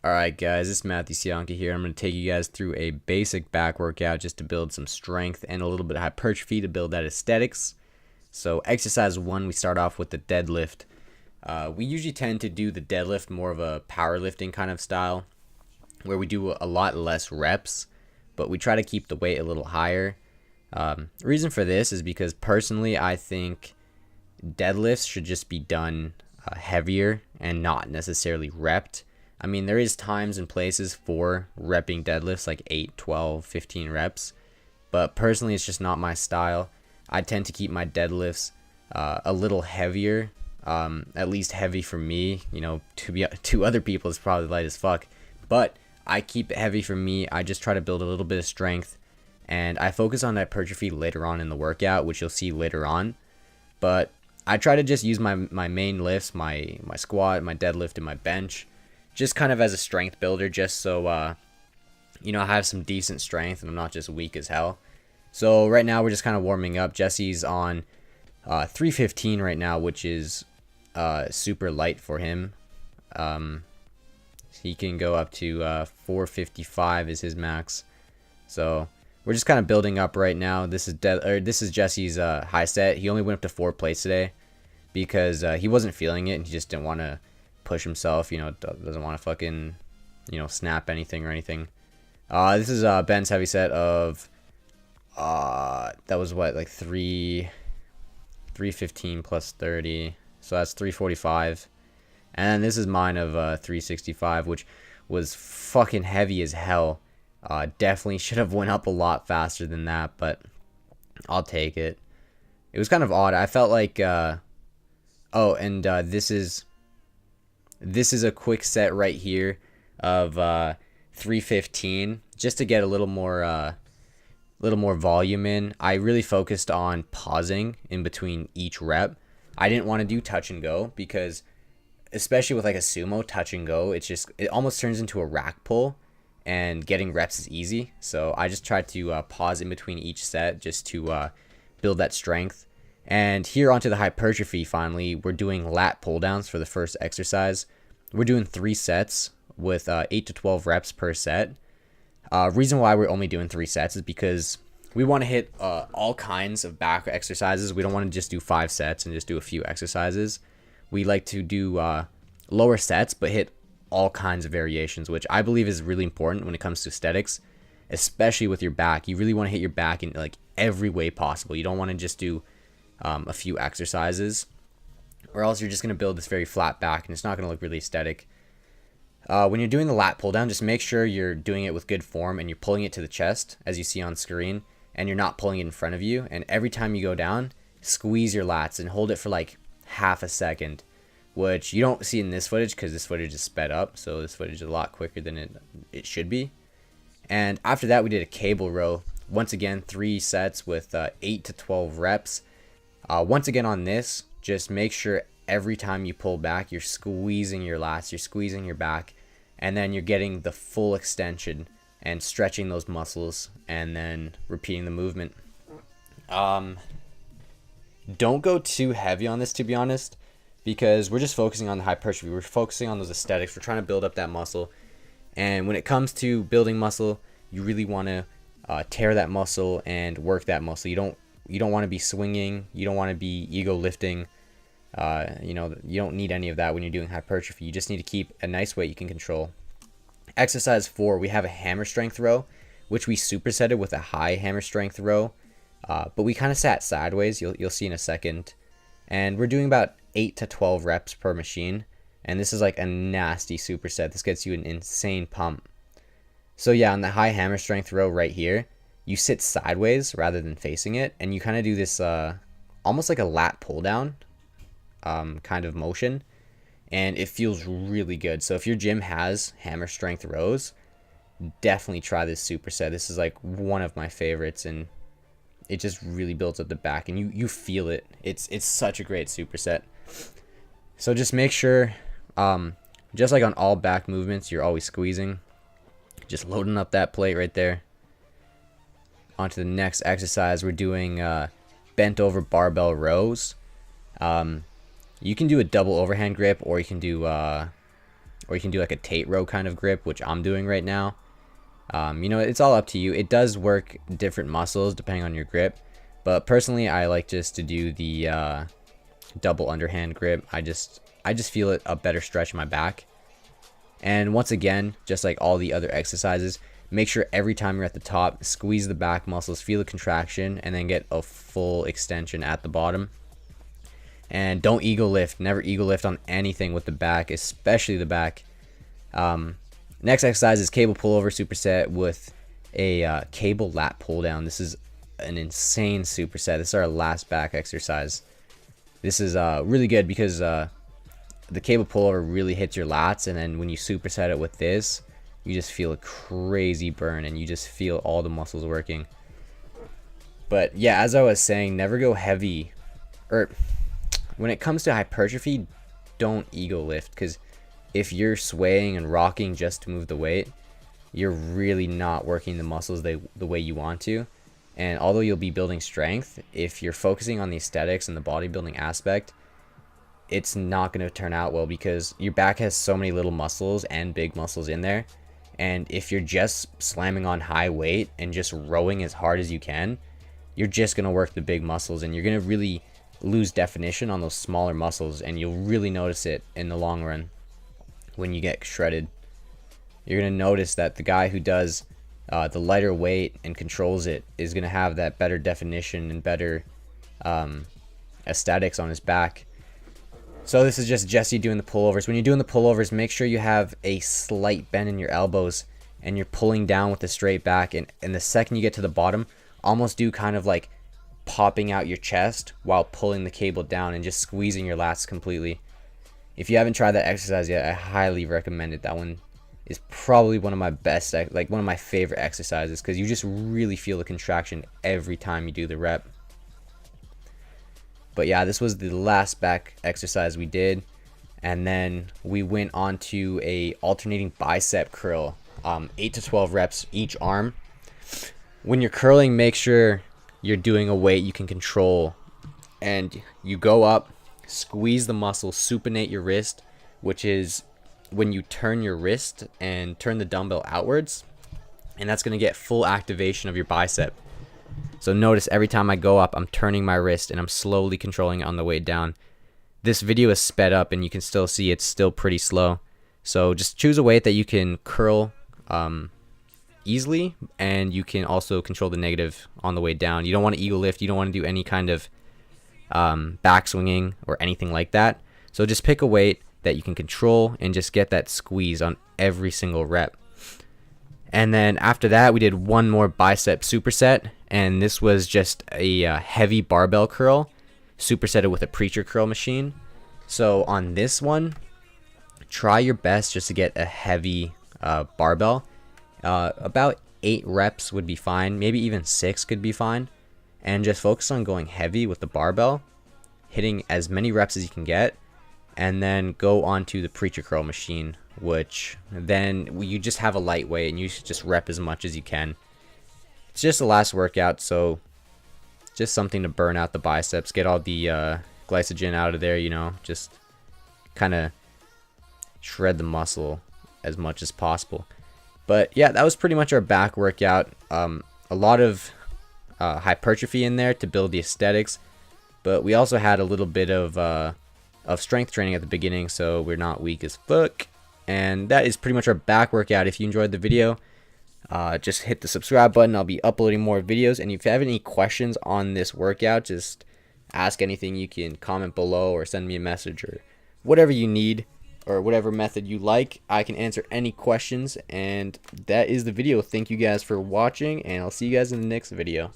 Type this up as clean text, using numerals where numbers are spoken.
Alright guys, it's Matthew Sionka here. I'm going to take you guys through a basic back workout just to build some strength and a little bit of hypertrophy to build that aesthetics. So exercise 1, we start off with the deadlift. We usually tend to do the deadlift more of a powerlifting kind of style, where we do a lot less reps, but we try to keep the weight a little higher. The reason for this is because personally I think deadlifts should just be done heavier and not necessarily repped. I mean, there is times and places for repping deadlifts like 8, 12, 15 reps, but personally it's just not my style. I tend to keep my deadlifts a little heavier, at least heavy for me. You know, to other people it's probably light as fuck, but I keep it heavy for me. I just try to build a little bit of strength, and I focus on hypertrophy later on in the workout, which you'll see later on. But I try to just use my main lifts, my squat, my deadlift, and my bench, just kind of as a strength builder, just so I have some decent strength and I'm not just weak as hell. So right now we're just kind of warming up. Jesse's on 315 right now, which is super light for him. He can go up to 455 is his max. So we're just kind of building up right now. This is Jesse's high set. He only went up to 4 plates today because he wasn't feeling it and he just didn't want to push himself, doesn't want to fucking, snap anything or anything. This is Ben's heavy set of, that was what, like 315 plus 30, so that's 345. And then this is mine of 365, which was fucking heavy as hell. Definitely should have went up a lot faster than that, but I'll take it. It was kind of odd. I felt like, this is a quick set right here of 315, just to get a little more volume in. I really focused on pausing in between each rep. I didn't want to do touch and go because, especially with like a sumo, touch and go, it almost turns into a rack pull, and getting reps is easy. So I just tried to pause in between each set just to build that strength. And here onto the hypertrophy. Finally, we're doing lat pull downs for the first exercise. We're doing 3 sets with 8 to 12 reps per set. Reason why we're only doing 3 sets is because we want to hit all kinds of back exercises. We don't want to just do 5 sets and just do a few exercises. We like to do lower sets but hit all kinds of variations, which I believe is really important when it comes to aesthetics, especially with your back. You really want to hit your back in like every way possible. You don't want to just do a few exercises, or else you're just going to build this very flat back and it's not going to look really aesthetic. When you're doing the lat pull down, just make sure you're doing it with good form and you're pulling it to the chest as you see on screen, and you're not pulling it in front of you. And every time you go down, squeeze your lats and hold it for like half a second, which you don't see in this footage because this footage is sped up, so this footage is a lot quicker than it should be. And after that, we did a cable row. Once again, 3 sets with 8 to 12 reps. Once again on this, just make sure every time you pull back, you're squeezing your lats, you're squeezing your back, and then you're getting the full extension and stretching those muscles, and then repeating the movement. Don't go too heavy on this, to be honest, because we're just focusing on the hypertrophy. We're focusing on those aesthetics. We're trying to build up that muscle. And when it comes to building muscle, you really want to tear that muscle and work that muscle. You don't want to be swinging. You don't want to be ego lifting. You don't need any of that when you're doing hypertrophy. You just need to keep a nice weight you can control. Exercise 4, we have a hammer strength row, which we supersetted with a high hammer strength row. But we kind of sat sideways. You'll see in a second. And we're doing about 8 to 12 reps per machine. And this is like a nasty superset. This gets you an insane pump. So yeah, on the high hammer strength row right here, you sit sideways rather than facing it, and you kind of do this almost like a lat pull down kind of motion, and it feels really good. So if your gym has hammer strength rows, definitely try this superset. This is like one of my favorites, and it just really builds up the back, and you feel it. It's such a great superset. So just make sure, just like on all back movements, you're always squeezing, just loading up that plate right there. On to the next exercise, we're doing bent over barbell rows. You can do a double overhand grip, or you can do or you can do like a Tate row kind of grip, which I'm doing right now. You know, it's all up to you. It does work different muscles depending on your grip, but personally I like just to do the double underhand grip. I just feel it a better stretch in my back. And once again, just like all the other exercises, make sure every time you're at the top, squeeze the back muscles, feel the contraction, and then get a full extension at the bottom. And don't ego lift. Never ego lift on anything with the back, especially the back. Next exercise is cable pullover superset with a cable lat pull down. This is an insane superset. This is our last back exercise. This is really good because the cable pullover really hits your lats, and then when you superset it with this, you just feel a crazy burn and you just feel all the muscles working. But yeah, as I was saying, never go heavy, or when it comes to hypertrophy, don't ego lift, because if you're swaying and rocking just to move the weight, you're really not working the muscles the way you want to. And although you'll be building strength, if you're focusing on the aesthetics and the bodybuilding aspect, it's not going to turn out well, because your back has so many little muscles and big muscles in there. And if you're just slamming on high weight and just rowing as hard as you can, you're just going to work the big muscles, and you're going to really lose definition on those smaller muscles, and you'll really notice it in the long run when you get shredded. You're going to notice that the guy who does the lighter weight and controls it is going to have that better definition and better aesthetics on his back. So this is just Jesse doing the pullovers. When you're doing the pullovers, make sure you have a slight bend in your elbows and you're pulling down with the straight back. And the second you get to the bottom, almost do kind of like popping out your chest while pulling the cable down and just squeezing your lats completely. If you haven't tried that exercise yet, I highly recommend it. That one is probably one of my best, like one of my favorite exercises, because you just really feel the contraction every time you do the rep. But yeah, this was the last back exercise we did, and then we went on to a alternating bicep curl, 8 to 12 reps each arm. When you're curling, make sure you're doing a weight you can control, and you go up, squeeze the muscle, supinate your wrist, which is when you turn your wrist and turn the dumbbell outwards, and that's going to get full activation of your bicep. So notice every time I go up, I'm turning my wrist and I'm slowly controlling it on the way down. This video is sped up and you can still see it's still pretty slow. So just choose a weight that you can curl easily, and you can also control the negative on the way down. You don't want to ego lift. You don't want to do any kind of back swinging or anything like that. So just pick a weight that you can control and just get that squeeze on every single rep. And then after that, we did one more bicep superset, and this was just a heavy barbell curl supersetted with a preacher curl machine. So on this one, try your best just to get a heavy barbell. About 8 reps would be fine, maybe even 6 could be fine, and just focus on going heavy with the barbell, hitting as many reps as you can get, and then go on to the preacher curl machine, which then you just have a lightweight and you should just rep as much as you can. It's just the last workout, so just something to burn out the biceps, get all the glycogen out of there, you know, just kind of shred the muscle as much as possible. But yeah, that was pretty much our back workout. A lot of hypertrophy in there to build the aesthetics, but we also had a little bit of strength training at the beginning, so we're not weak as fuck. And that is pretty much our back workout. If you enjoyed the video, just hit the subscribe button. I'll be uploading more videos, and if you have any questions on this workout, just ask anything. You can comment below or send me a message or whatever you need, or whatever method you like. I can answer any questions, and that is the video. Thank you guys for watching, and I'll see you guys in the next video.